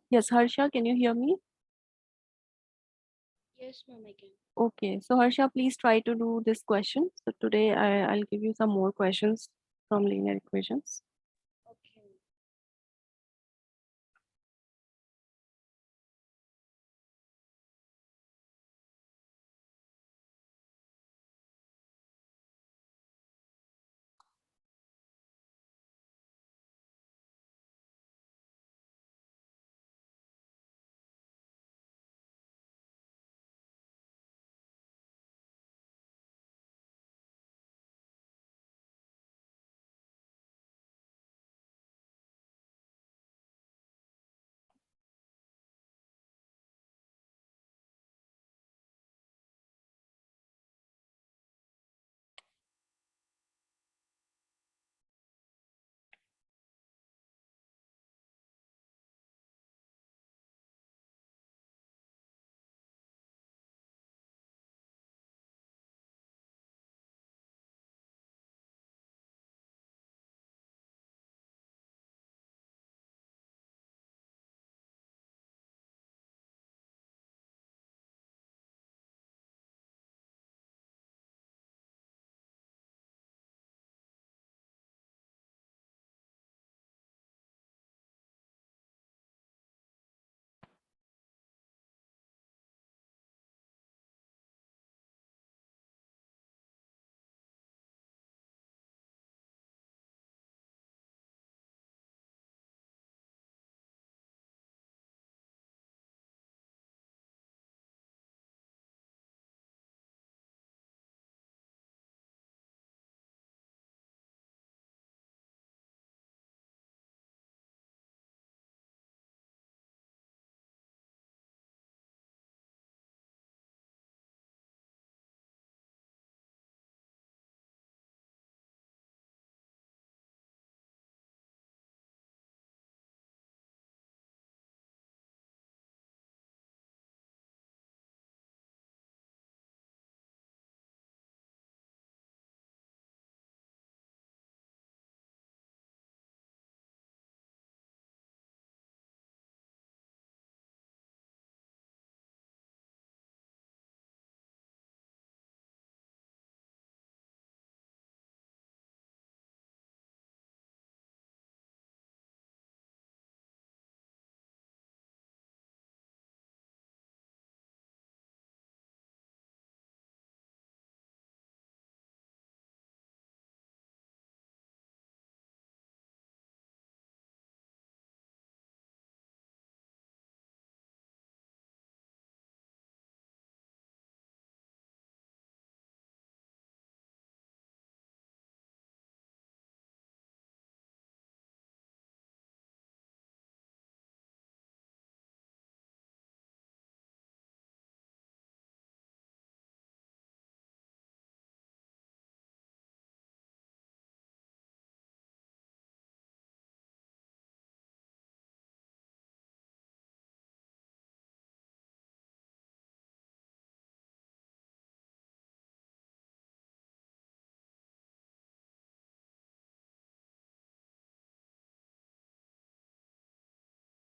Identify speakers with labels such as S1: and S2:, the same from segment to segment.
S1: Yes, Harsha, can you hear me?
S2: Yes, ma'am, I can.
S1: Okay, so Harsha, please try to do this question. So today I'll give you some more questions from linear equations.
S2: Okay.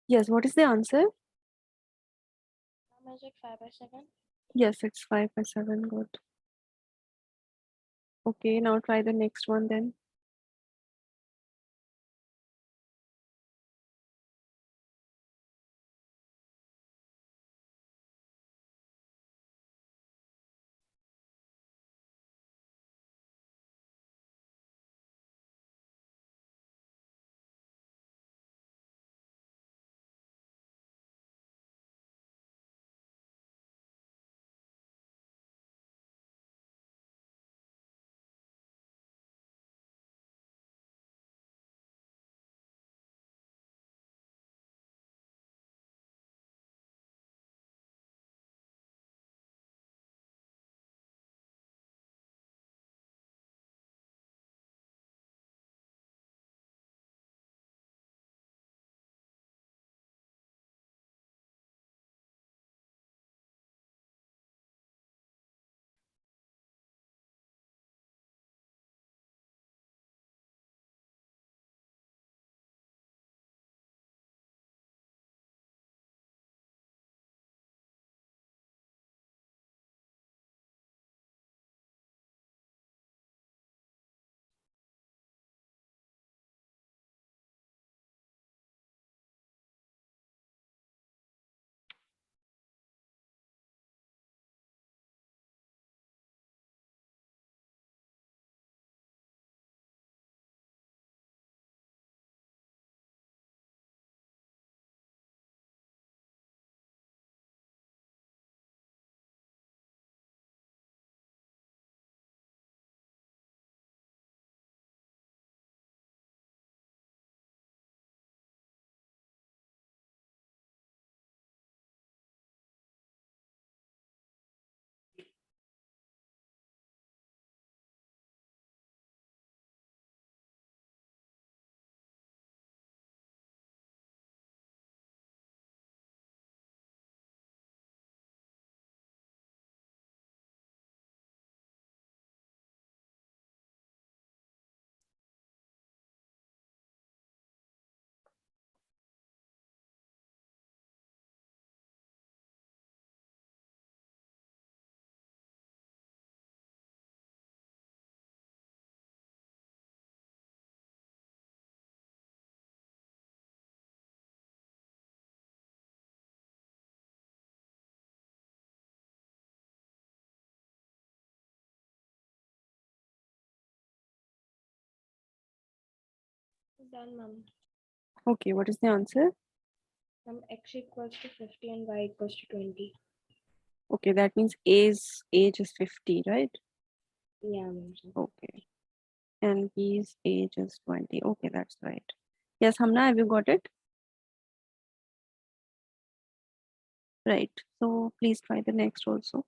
S1: Yes, what is the answer?
S2: Ma'am, is it 5 by 7?
S1: Yes, it's 5 by 7. Good. Okay, now try the next one then.
S2: Done, ma'am.
S1: Okay, what is the answer?
S2: Ma'am, x equals to 50 and y equals to 20.
S1: Okay, that means A's age is 50, right?
S2: Yeah, ma'am.
S1: Okay. And B's age is 20. Okay, that's right. Yes, Hamna, have you got it? Right. So please try the next also.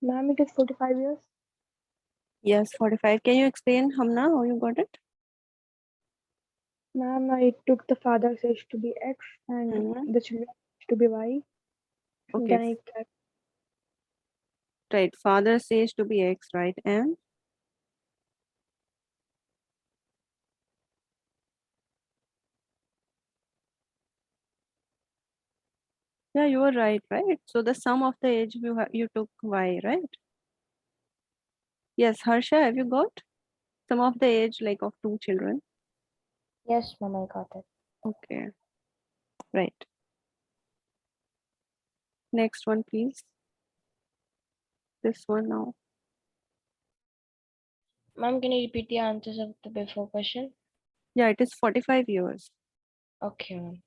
S2: Ma'am, it is 45 years.
S1: Yes, 45. Can you explain, Hamna, how you got it?
S2: Ma'am, I took the father's age to be x and
S1: Mhm.
S2: the children's age to be y.
S1: Okay,
S2: Then I kept,
S1: right. Father says to be X, right? And yeah, you were right, right? So the sum of the age you took Y, right? Yes, Harsha, have you got sum of the age like of two children?
S2: yes, ma'am, I got it.
S1: Okay, right. Next one, please. This one now.
S2: Ma'am, can you repeat the answers of the before question?
S1: Yeah, it is 45 years.
S2: Okay, ma'am.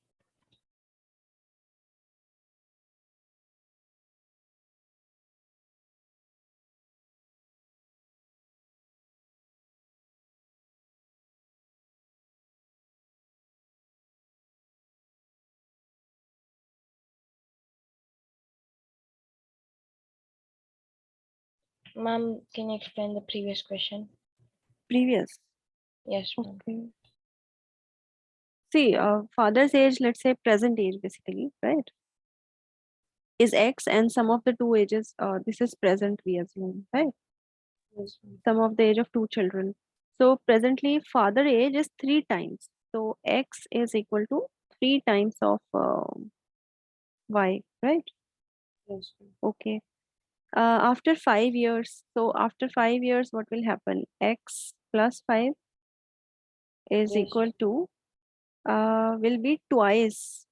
S2: Ma'am, can you explain the previous question?
S1: Previous.
S2: Yes, ma'am.
S1: Okay. See, father's age, let's say present age basically, right? Is X and sum of the two ages, this is present we assume, right?
S2: Yes, ma'am.
S1: Sum of the age of two children. So presently father age is 3 times. So X is equal to 3 times of Y, right?
S2: Yes, ma'am.
S1: Okay. After 5 years, so after 5 years, what will happen? X plus 5 is
S2: Yes.
S1: equal to, will be twice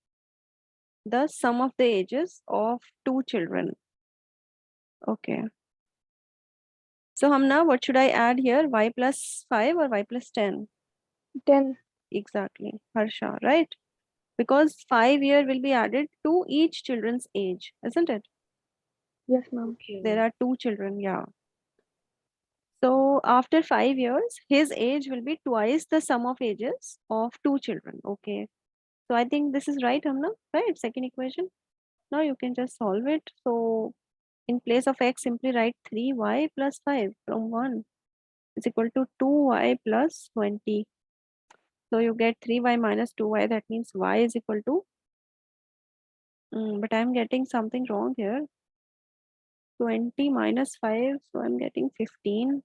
S1: the sum of the ages of two children. Okay. So Hamna, what should I add here? Y plus 5 or Y plus 10?
S2: 10.
S1: Exactly. Harsha, right? Because 5 year will be added to each children's age, isn't it?
S2: Yes, ma'am. Okay.
S1: There are two children, yeah. So after 5 years, his age will be twice the sum of ages of two children. Okay. So I think this is right, Hamna, right? Second equation. Now you can just solve it. So in place of X, simply write 3Y plus 5 from 1 is equal to 2Y plus 20. So you get 3Y minus 2Y. That means Y is equal to, but I'm getting something wrong here. 20 minus 5. So I'm getting 15.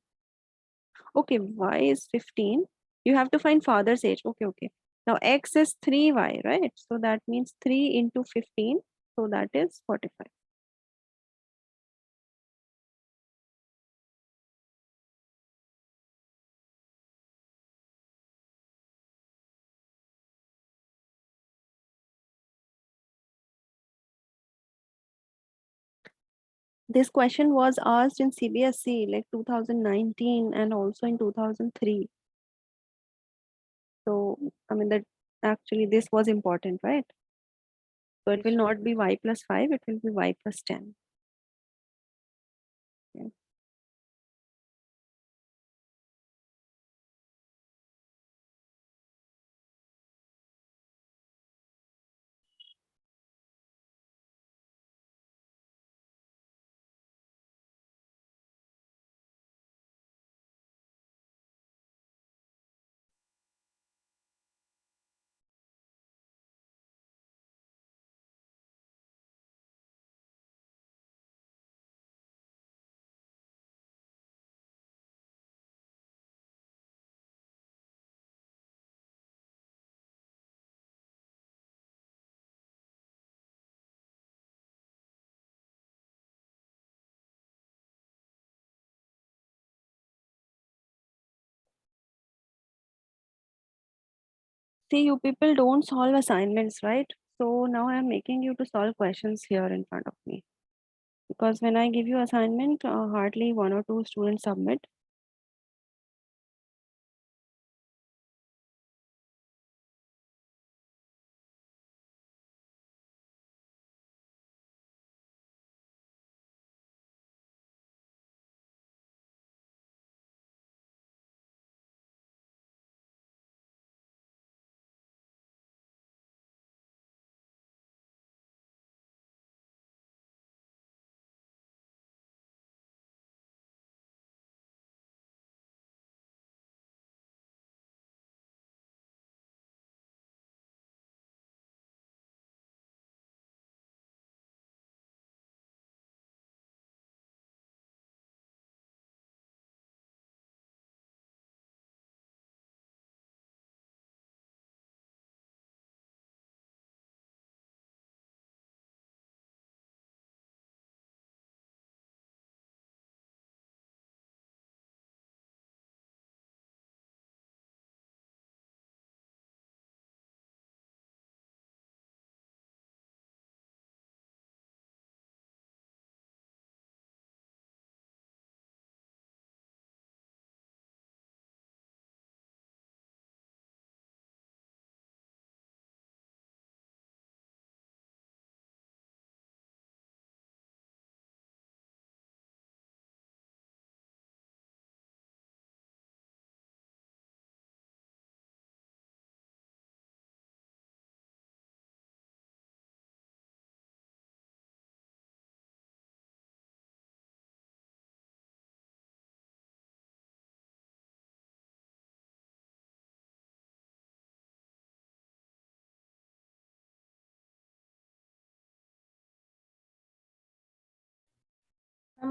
S1: Okay, Y is 15. You have to find father's age. Okay, okay. Now X is 3Y, right? So that means 3 into 15. So that is 45. This question was asked in CBSE like 2019 and also in 2003. So, I mean, that actually this was important, right? So it will not be Y plus 5, it will be Y plus 10. Okay. See, you people don't solve assignments, right? So now I'm making you to solve questions here in front of me. Because when I give you assignment, hardly one or two students submit.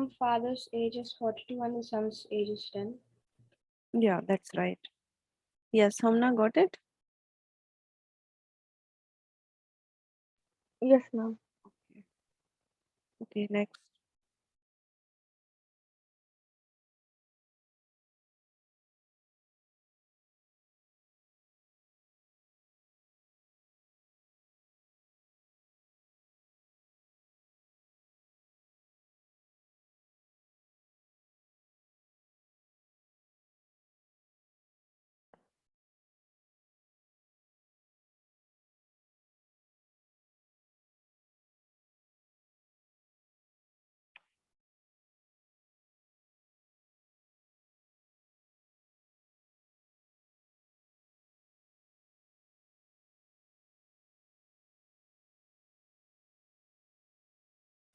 S2: Ma'am, father's age is 42 and the son's age is 10.
S1: Yeah, that's right. Yes, Hamna, got it?
S2: Yes, ma'am.
S1: Okay, next.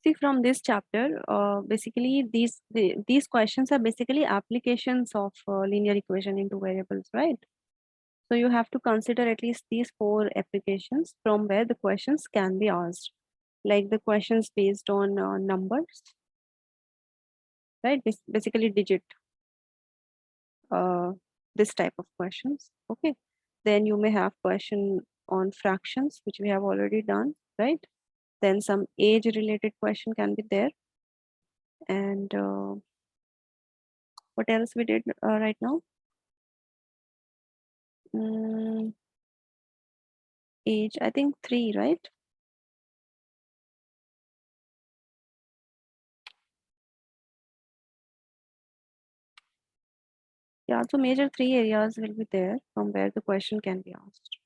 S1: See, from this chapter, basically these questions are basically applications of linear equation into variables, right? So you have to consider at least these four applications from where the questions can be asked, like the questions based on numbers, right? Basically digit, uh, this type of questions. Okay. Then you may have question on fractions, which we have already done, right? Then some age related question can be there. And what else we did right now? Mm, age, I think three, right? Yeah, so major three areas will be there from where the question can be asked.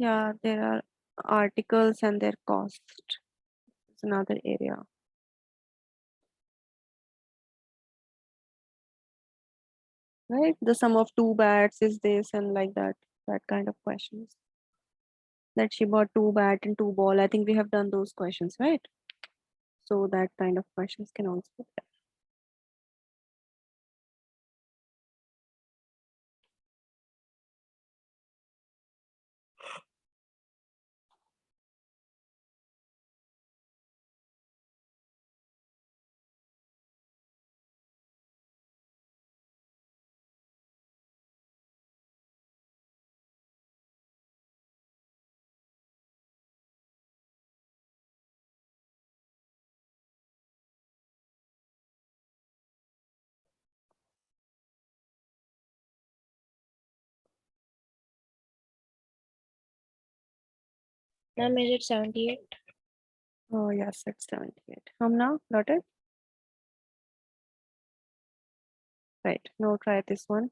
S1: Yeah, there are articles and their cost. It's another area. Right? The sum of two bats is this and like that, that kind of questions. That she bought two bat and two ball. I think we have done those questions, right? So that kind of questions can also be there.
S2: Ma'am, is it 78?
S1: Oh yes, it's 78. Hamna, got it? Right. Now try this one.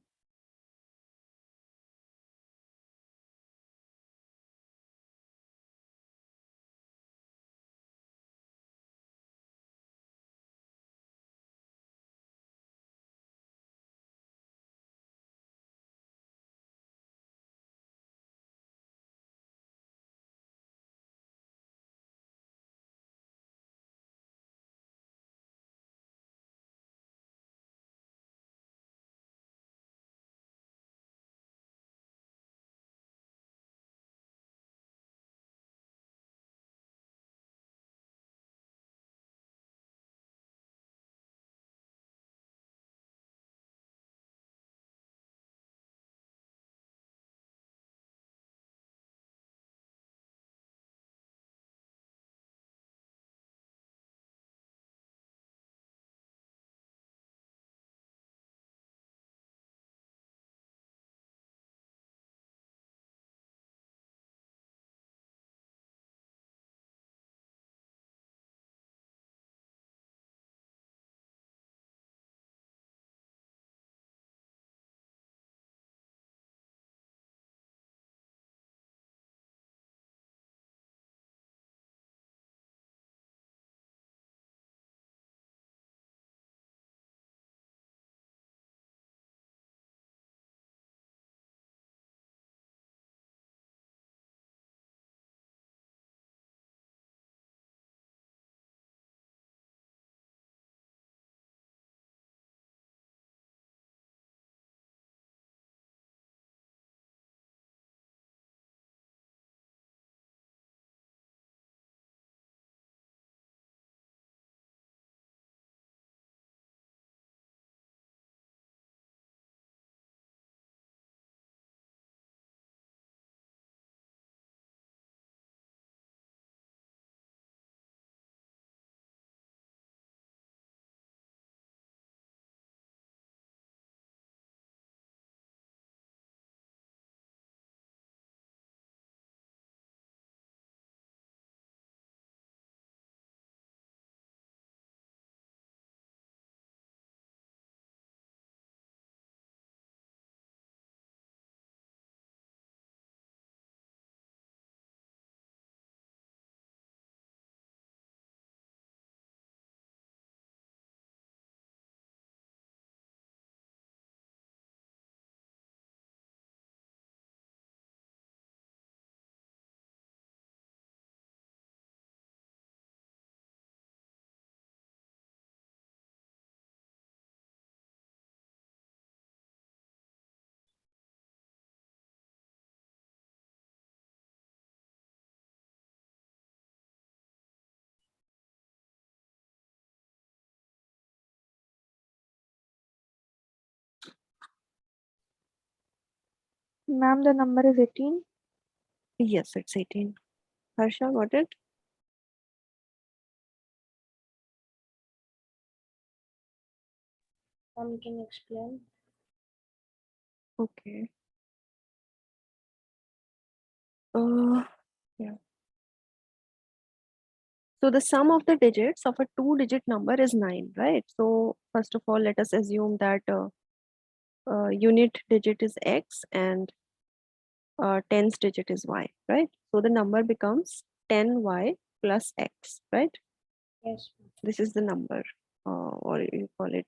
S2: Ma'am, the number is 18.
S1: Yes, it's 18. Harsha, got it?
S2: Can you explain?
S1: Okay. Yeah. So the sum of the digits of a two-digit number is 9, right? So first of all, let us assume that unit digit is x and tens digit is y, right? So the number becomes 10y plus x, right?
S2: Yes, ma'am.
S1: This is the number, or you call it,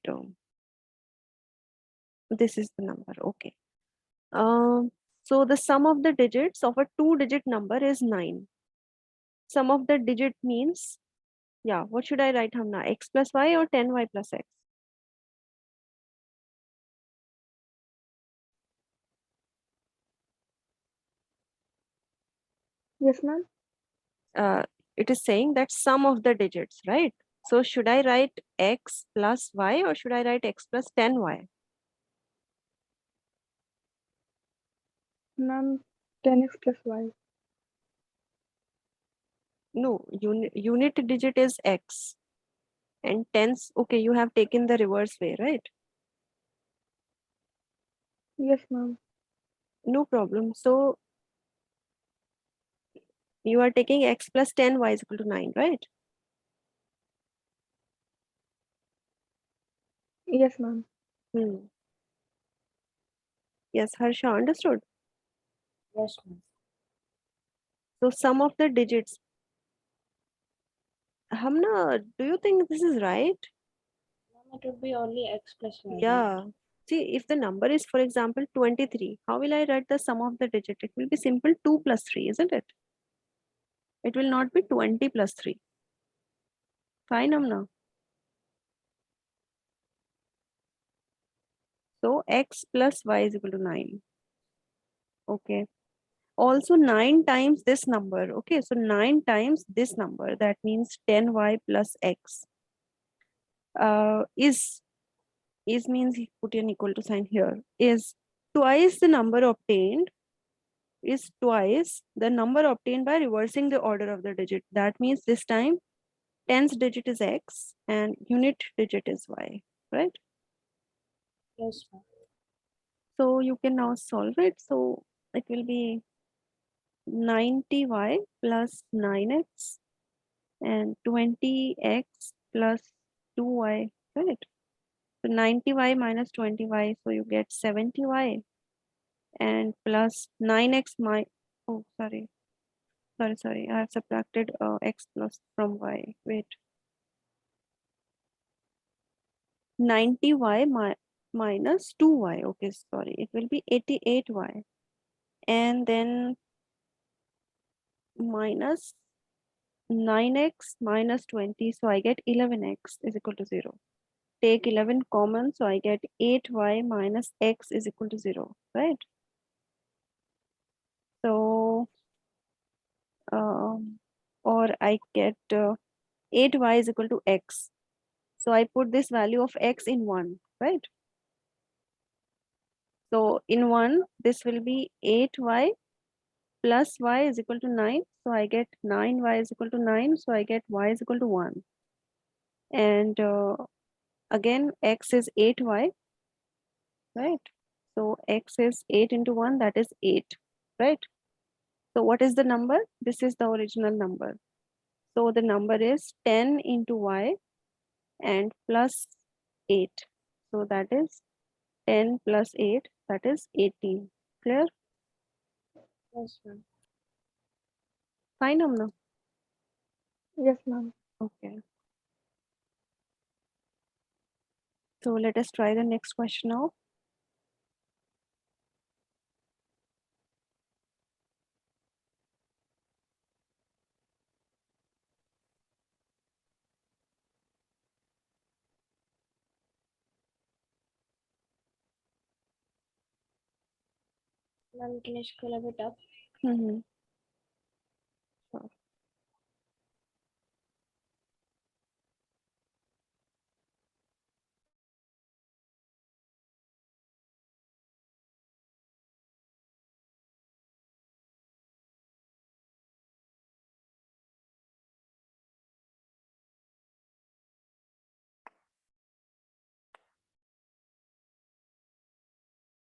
S1: this is the number, okay. So the sum of the digits of a two-digit number is 9. Sum of the digit means, yeah, what should I write, Hamna? X plus y or 10y plus x?
S2: Yes, ma'am.
S1: uh, it is saying that sum of the digits, right? So should I write x plus y or should I write x plus 10y?
S2: Ma'am, 10x plus y.
S1: No, unit digit is x and tens, okay, you have taken the reverse way, right?
S2: Yes, ma'am.
S1: No problem. So you are taking x plus 10y is equal to 9, right?
S2: Yes, ma'am.
S1: Hmm. Yes, Harsha, understood.
S2: Yes, ma'am.
S1: So sum of the digits. Hamna, do you think this is right?
S2: Ma'am, it would be only x plus y, right?
S1: Yeah. See, if the number is, for example, 23, how will I write the sum of the digit? It will be simple 2 plus 3, isn't it? It will not be 20 plus 3. Fine, Amna. So x plus y is equal to 9. Okay. Also 9 times this number. Okay. So 9 times this number. That means 10y plus x. Is means put an equal to sign here. Is twice the number obtained. Is twice the number obtained by reversing the order of the digit. That means this time tens digit is x and unit digit is y, right?
S2: Yes, ma'am.
S1: So you can now solve it. So it will be 90y plus 9x and 20x plus 2y, right? So 90y minus 20y, so you get 70y and plus 9x my, oh, sorry, I have subtracted x plus from y, wait. 90y minus 2y, okay, sorry, it will be 88y and then minus 9x minus 20, so I get 11x is equal to 0. Take 11 common, so I get 8y minus x is equal to 0, right? So, or I get 8y is equal to x. So I put this value of x in 1, right? So in 1, this will be 8y plus y is equal to 9. So I get 9y is equal to 9. So I get y is equal to 1. And again, x is 8y, right? So x is 8 into 1, that is 8, right? So what is the number? This is the original number. So the number is 10 into y and plus 8. So that is 10 plus 8, that is 18. Clear?
S2: Yes, ma'am.
S1: Fine, Amna.
S2: Yes, ma'am.
S1: Okay. So let us try the next question now.
S2: Ma'am, can you scroll a bit up?
S1: Mm-hmm. Sure.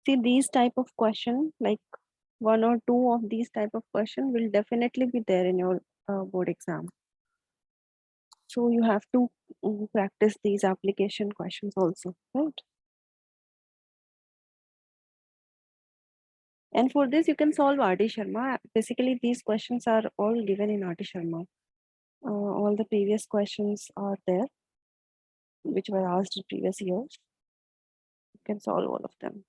S1: See, these type of question, like one or two of these type of question will definitely be there in your board exam. So you have to practice these application questions also, right? And for this, you can solve RD Sharma. Basically, these questions are all given in RD Sharma. All the previous questions are there, which were asked in previous years. You can solve all of them.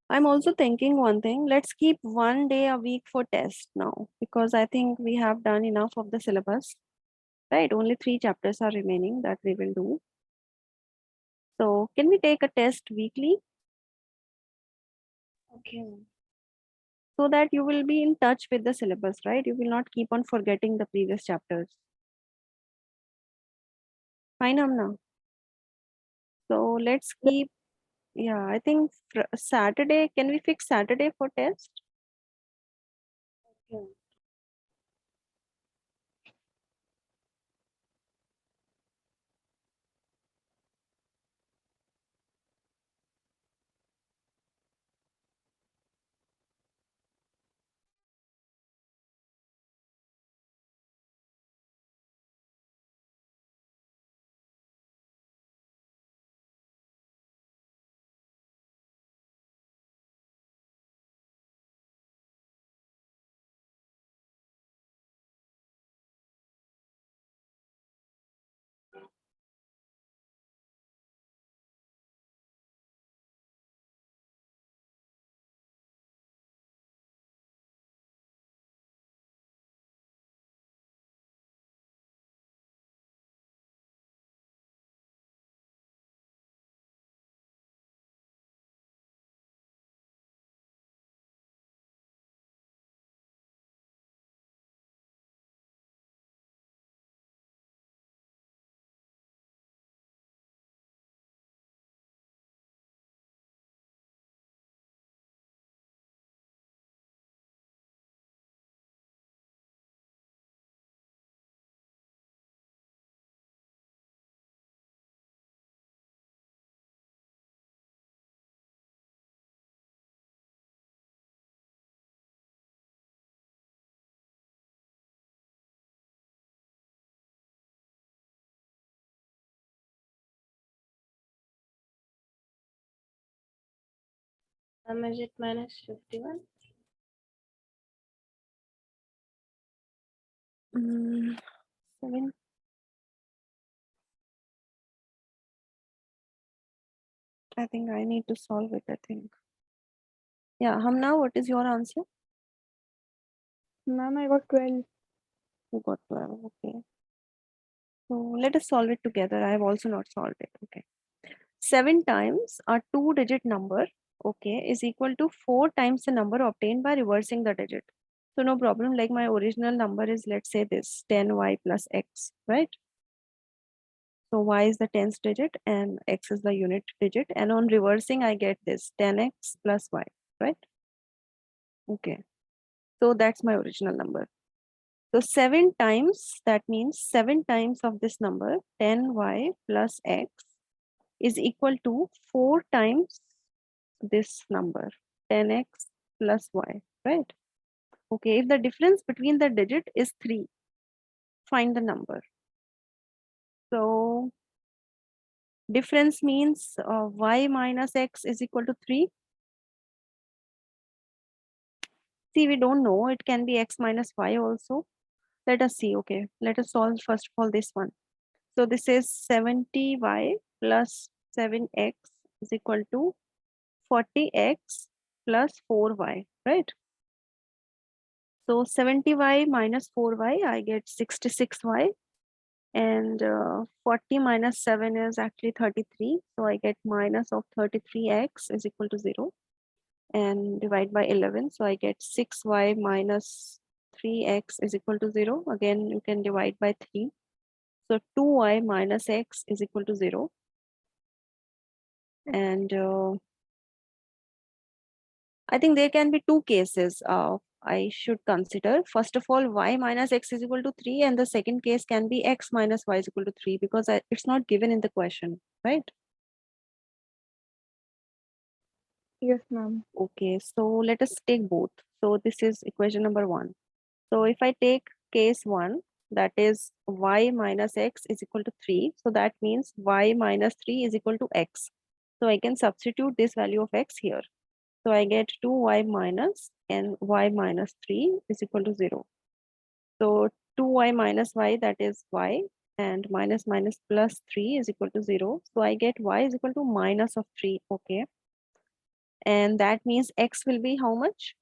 S1: I'm also thinking one thing, let's keep one day a week for test now, because I think we have done enough of the syllabus, right? Only 3 chapters are remaining that we will do. So can we take a test weekly
S2: Okay, ma'am.
S1: so that you will be in touch with the syllabus, right? You will not keep on forgetting the previous chapters. Fine, Amna. So let's keep, yeah, I think Saturday, can we fix Saturday for test?
S2: Okay, ma'am. Is it minus 51?
S1: Mm, 7. I think I need to solve it, I think. Yeah, Hamna, what is your answer?
S2: Ma'am, I got 12.
S1: You got 12, okay. So let us solve it together. I have also not solved it, okay. 7 times a 2-digit number, okay, is equal to 4 times the number obtained by reversing the digit. So no problem, like my original number is, let's say this, 10y plus x, right? So y is the 10th digit and x is the unit digit. And on reversing, I get this 10x plus y, right? Okay. So that's my original number. So 7 times, that means 7 times of this number, 10y plus x, is equal to 4 times this number, 10x plus y, right? Okay, if the difference between the digit is 3, find the number. So difference means y minus x is equal to 3. See, we don't know, it can be x minus y also. Let us see, okay, let us solve first of all this one. So this is 70y plus 7x is equal to 40x plus 4y, right? So 70y minus 4y, I get 66y. And 40 minus 7 is actually 33. So I get minus of 33x is equal to 0. And divide by 11. So I get 6y minus 3x is equal to 0. Again, you can divide by 3. So 2y minus x is equal to 0. And I think there can be two cases I should consider. First of all, y minus x is equal to 3. And the second case can be x minus y is equal to 3 because it's not given in the question, right?
S2: Yes, ma'am.
S1: Okay, so let us take both. So this is equation number 1. So if I take case 1, that is y minus x is equal to 3. So that means y minus 3 is equal to x. So I can substitute this value of x here. So I get 2y minus and y minus 3 is equal to 0. So 2y minus y, that is y, and minus minus plus 3 is equal to 0. So I get y is equal to minus of 3. Okay. And that means x will be how much?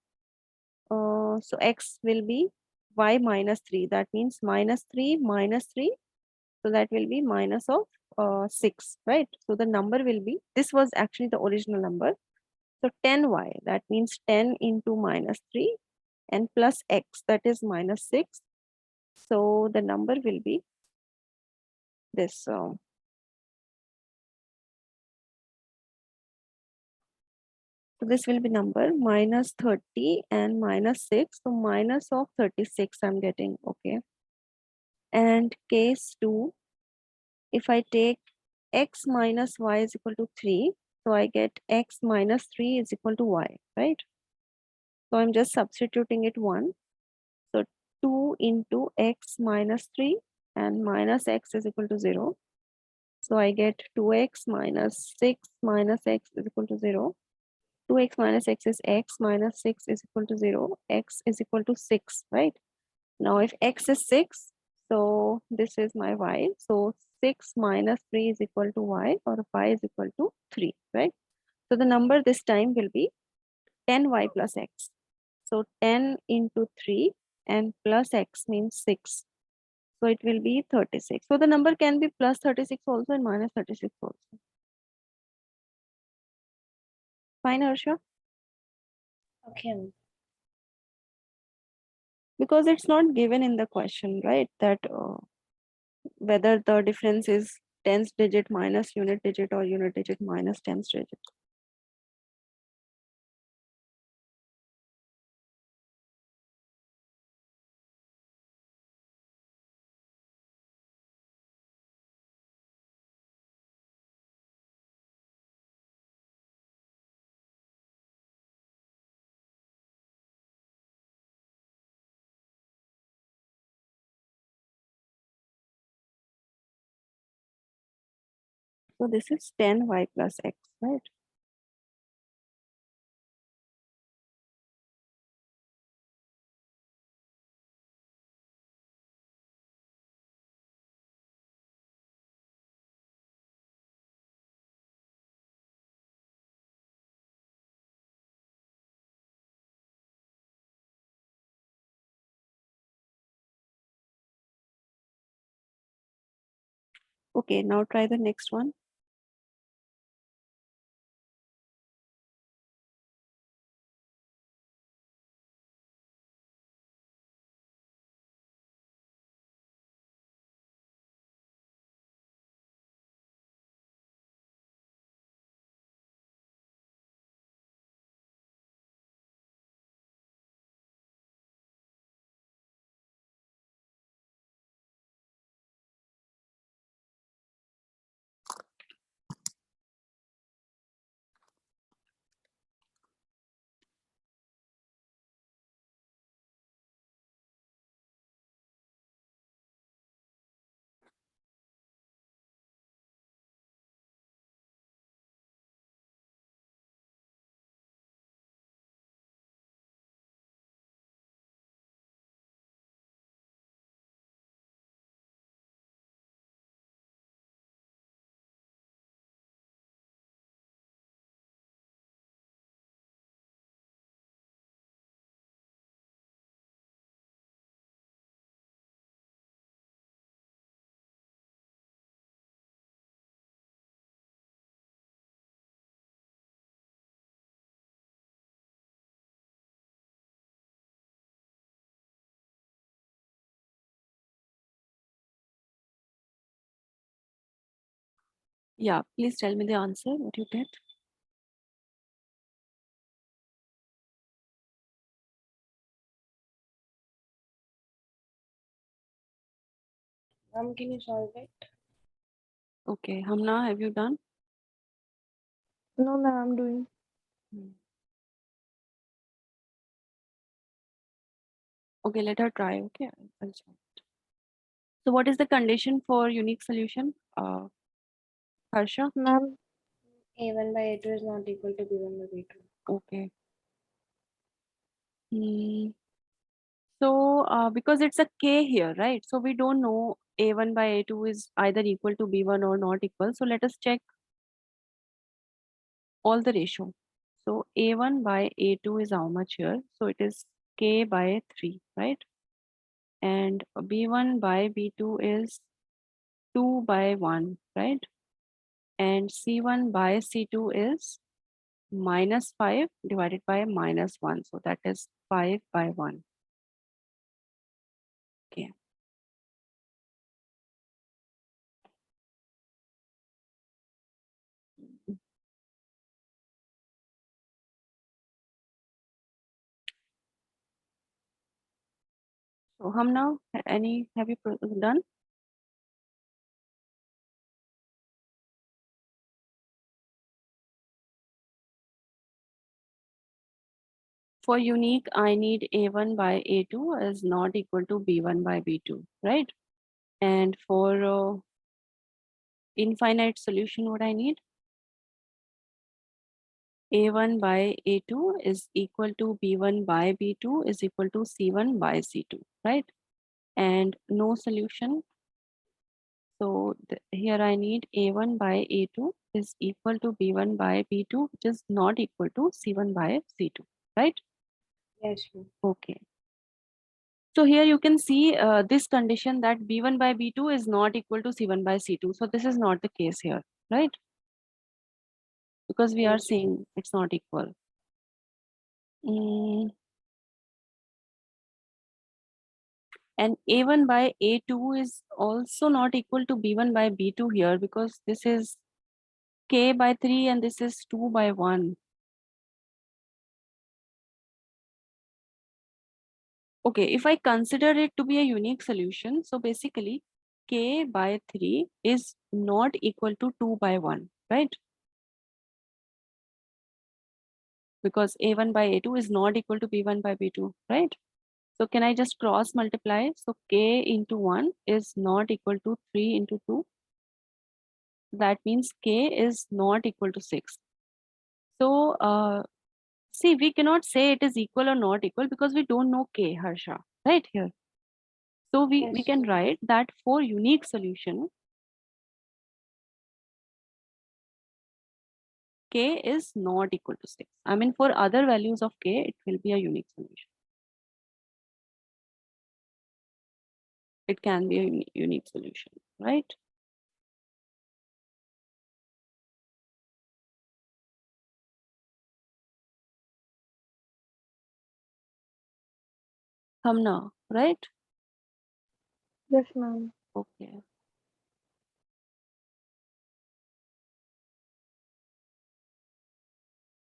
S1: So x will be y minus 3. That means minus 3 minus 3. So that will be minus of 6, right? So the number will be, this was actually the original number. So 10y, that means 10 into minus 3 and plus x, that is minus 6. So the number will be this. So this will be number minus 30 and minus 6. So minus of 36 I'm getting, okay. And case 2, if I take x minus y is equal to 3, so I get x minus 3 is equal to y, right? So I'm just substituting it 1. So 2 into x minus 3 and minus x is equal to 0. So I get 2x minus 6 minus x is equal to 0. 2x minus x is x minus 6 is equal to 0. X is equal to 6, right? Now if x is 6, so this is my y. So 6 minus 3 is equal to y, or y is equal to 3, right? So the number this time will be 10y plus x. So 10 into 3 and plus x means 6. So it will be 36. So the number can be plus 36 also and minus 36 also. Fine, Harsha?
S2: Okay, ma'am.
S1: Because it's not given in the question, right? That whether the difference is tens digit minus unit digit or unit digit minus tens digit. So this is 10y plus x, right? Okay, now try the next one. Yeah, please tell me the answer, what you get.
S2: Can you solve it?
S1: Okay, Hamna, have you done?
S2: No, ma'am, I'm doing.
S1: Hmm. Okay, let her try. Okay, I'll try. So what is the condition for unique solution, Harsha?
S2: Ma'am, A1 by A2 is not equal to B1 by B2.
S1: Okay. Hmm. So because it's a k here, right? So we don't know a1 by a2 is either equal to b1 or not equal. So let us check all the ratio. So a1 by a2 is how much here? So it is k by 3, right? And b1 by b2 is 2 by 1, right? And c1 by c2 is minus 5 divided by minus 1. So that is 5 by 1. Okay. So Hamna, have you done? For unique, I need a1 by a2 is not equal to b1 by b2, right? And for infinite solution, what I need? a1 by a2 is equal to b1 by b2 is equal to c1 by c2, right? And no solution. So here I need a1 by a2 is equal to b1 by b2, which is not equal to c1 by c2, right?
S2: Yes, ma'am.
S1: Okay. So here you can see this condition that B1 by B2 is not equal to C1 by C2. So this is not the case here, right? Because we are
S2: Yes, ma'am.
S1: saying it's not equal. Mm, and A1 by A2 is also not equal to B1 by B2 here because this is K by 3 and this is 2 by 1. Okay, if I consider it to be a unique solution, so basically K by 3 is not equal to 2 by 1, right? Because a1 by a2 is not equal to b1 by b2, right? So can I just cross multiply? So k into 1 is not equal to 3 into 2. That means k is not equal to 6. So see, we cannot say it is equal or not equal because we don't know k, Harsha, right here. So we
S2: Yes,
S1: can
S2: ma'am.
S1: write that for unique solution, k is not equal to 6. I mean, for other values of k, it will be a unique solution. It can be a unique solution, right? Hamna, right?
S2: Yes, ma'am.
S1: Okay.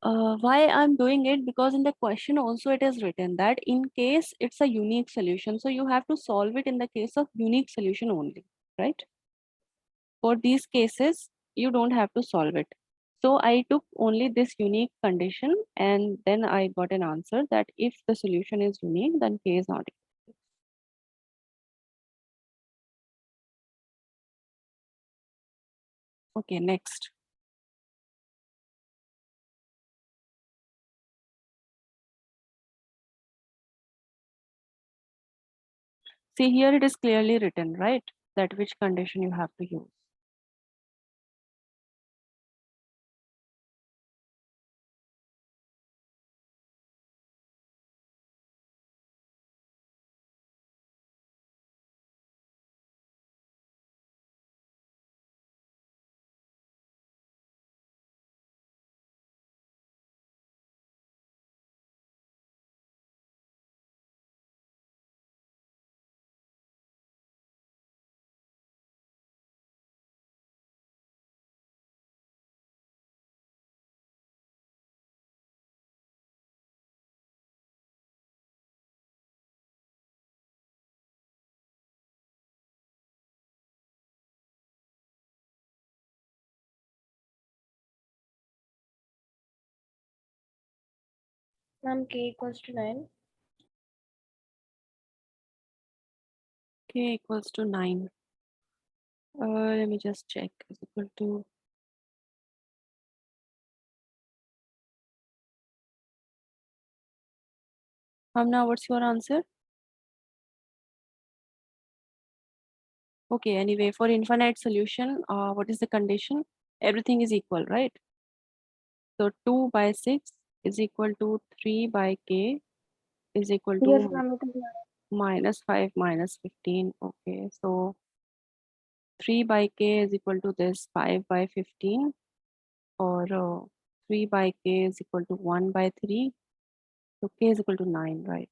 S1: Why I'm doing it? Because in the question also it is written that in case it's a unique solution, so you have to solve it in the case of unique solution only, right? For these cases, you don't have to solve it. So I took only this unique condition and then I got an answer that if the solution is unique, then K is not equal. Okay, next. See here it is clearly written, right? That which condition you have to use.
S2: Ma'am, k equals to 9.
S1: K equals to 9. Let me just check. Is equal to. Hamna, what's your answer? Okay, anyway, for infinite solution, what is the condition? Everything is equal, right? So 2 by 6 is equal to 3 by k is equal
S2: Yes,
S1: to
S2: ma'am, it is 9.
S1: minus 5 minus 15. Okay, so 3 by k is equal to this 5 by 15, or 3 by k is equal to 1 by 3. So k is equal to 9, right?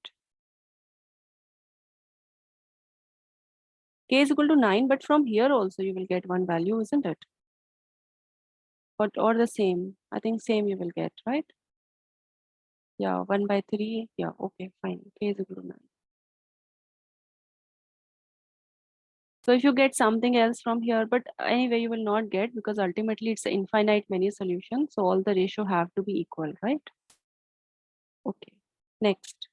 S1: K is equal to 9, but from here also you will get one value, isn't it? Or the same. I think same you will get, right? Yeah, 1 by 3. Yeah, okay, fine. K is equal to 9. So if you get something else from here, but anyway, you will not get, because ultimately it's an infinite many solutions. So all the ratio have to be equal, right? Okay, next.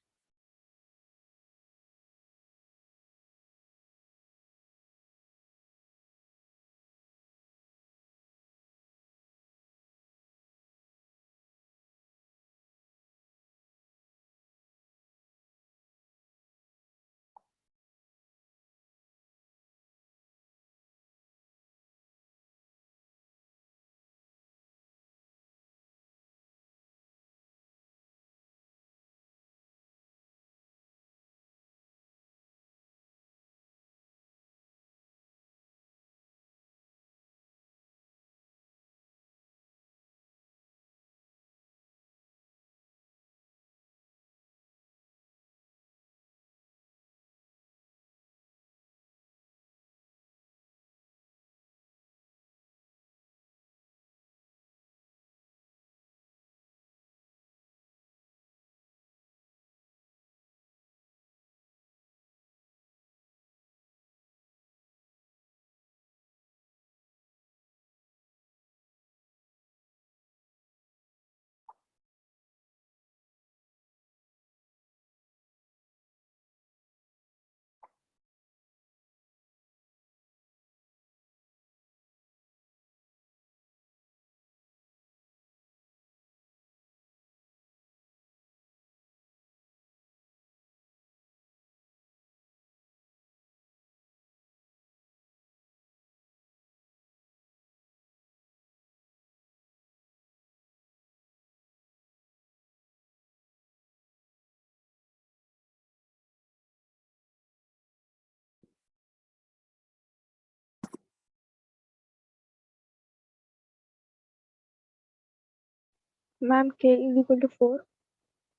S2: Ma'am, k is equal to 4.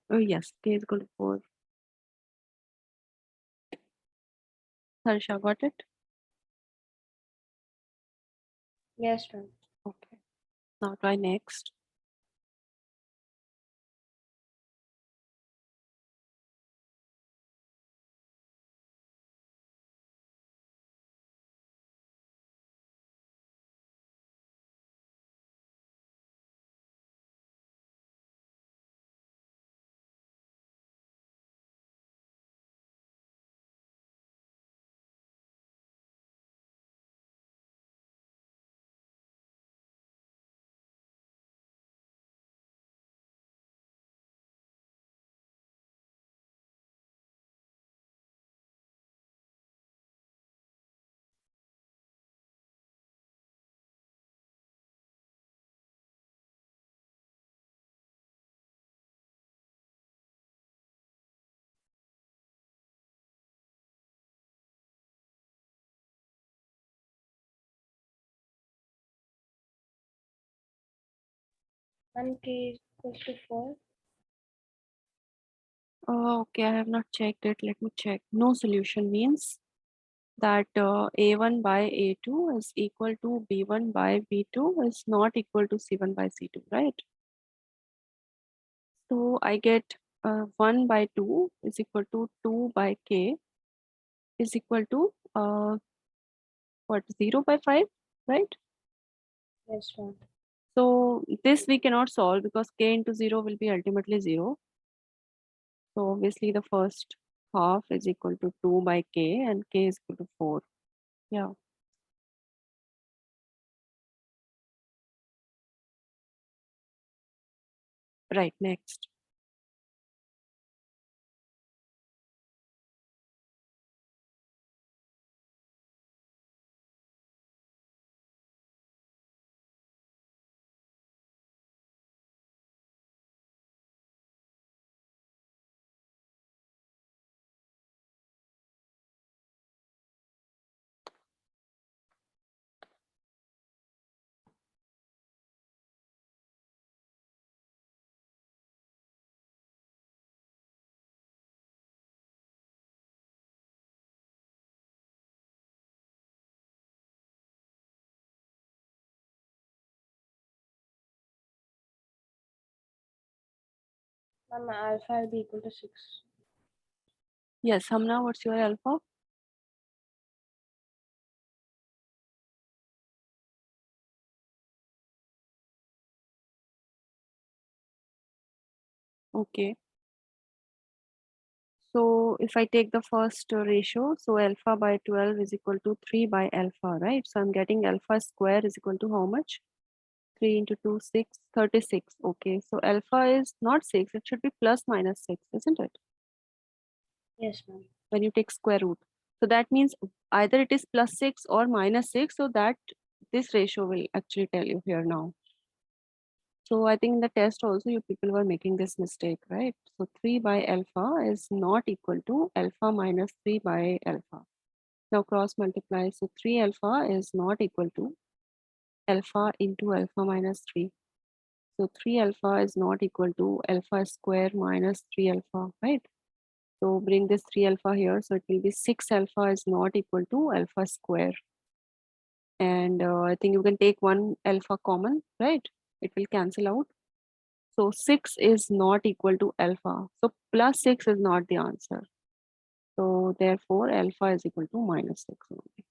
S1: Oh yes, K is equal to 4. Harsha, got it?
S2: Yes, ma'am.
S1: Okay. Now try next.
S2: Ma'am, k is equals to 4.
S1: Oh, okay, I have not checked it. Let me check. No solution means that A1 by A2 is equal to B1 by B2 is not equal to C1 by C2, right? So I get 1 by 2 is equal to 2 by K is equal to what, 0 by 5, right?
S2: Yes, ma'am.
S1: So this we cannot solve because K into 0 will be ultimately 0. So obviously the first half is equal to 2 by k and k is equal to 4. Yeah. Right, next.
S2: Ma'am, alpha will be equal to 6.
S1: Yes, Hamna, what's your alpha? Okay. So if I take the first ratio, so alpha by 12 is equal to 3 by alpha, right? So I'm getting alpha square is equal to how much? 3 into 2, 6, 36. Okay, so alpha is not 6, it should be plus minus 6, isn't it?
S2: Yes, ma'am.
S1: When you take square root. So that means either it is plus 6 or minus 6, so that this ratio will actually tell you here now. So I think in the test also you people were making this mistake, right? So 3 by alpha is not equal to alpha minus 3 by alpha. Now cross multiply. So 3 alpha is not equal to alpha into alpha minus 3. So 3 alpha is not equal to alpha square minus 3 alpha, right? So bring this 3 alpha here. So it will be 6 alpha is not equal to alpha square. And I think you can take 1 alpha common, right? It will cancel out. So 6 is not equal to alpha. So plus 6 is not the answer. So therefore alpha is equal to minus 6 only.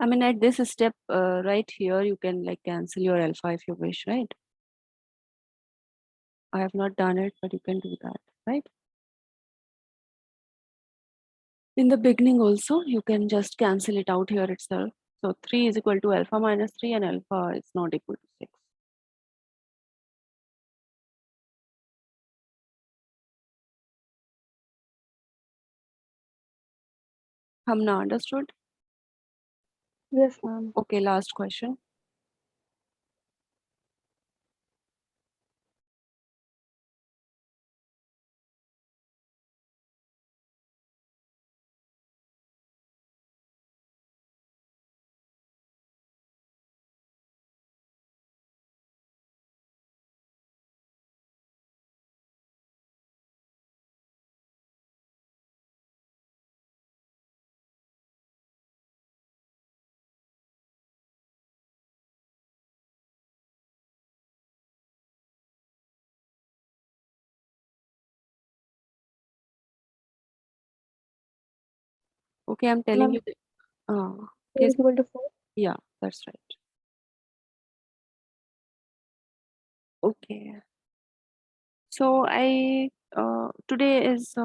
S1: I mean, at this step right here, you can like cancel your alpha if you wish, right? I have not done it, but you can do that, right? In the beginning also, you can just cancel it out here itself. So 3 is equal to alpha minus 3 and alpha is not equal to 6. Hamna, understood?
S2: Yes, ma'am.
S1: Okay, last question. Okay, I'm telling
S2: Ma'am,
S1: you.
S2: k
S1: Yes,
S2: is equal to 4.
S1: yeah, that's right. Okay. So today is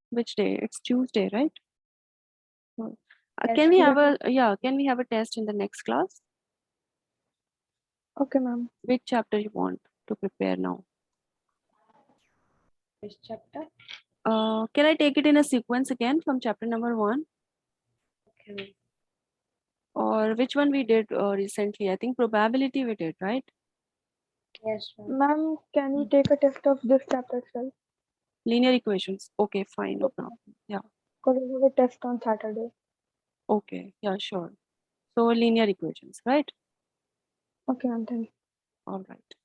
S1: which day? It's Tuesday, right? So,
S2: Yes,
S1: can we have
S2: ma'am.
S1: can we have a test in the next class?
S2: Okay, ma'am.
S1: Which chapter you want to prepare now?
S2: This chapter.
S1: Can I take it in a sequence again from chapter number 1?
S2: Okay, ma'am.
S1: Or which one we did recently? I think probability we did, right?
S2: Yes, ma'am. Ma'am, can we take a test of this chapter itself?
S1: Linear equations. Okay, fine, no problem. Yeah,
S2: Because we have a test on Saturday.
S1: okay, yeah, sure. So linear equations, right?
S2: Okay, ma'am. Thank you.
S1: All right.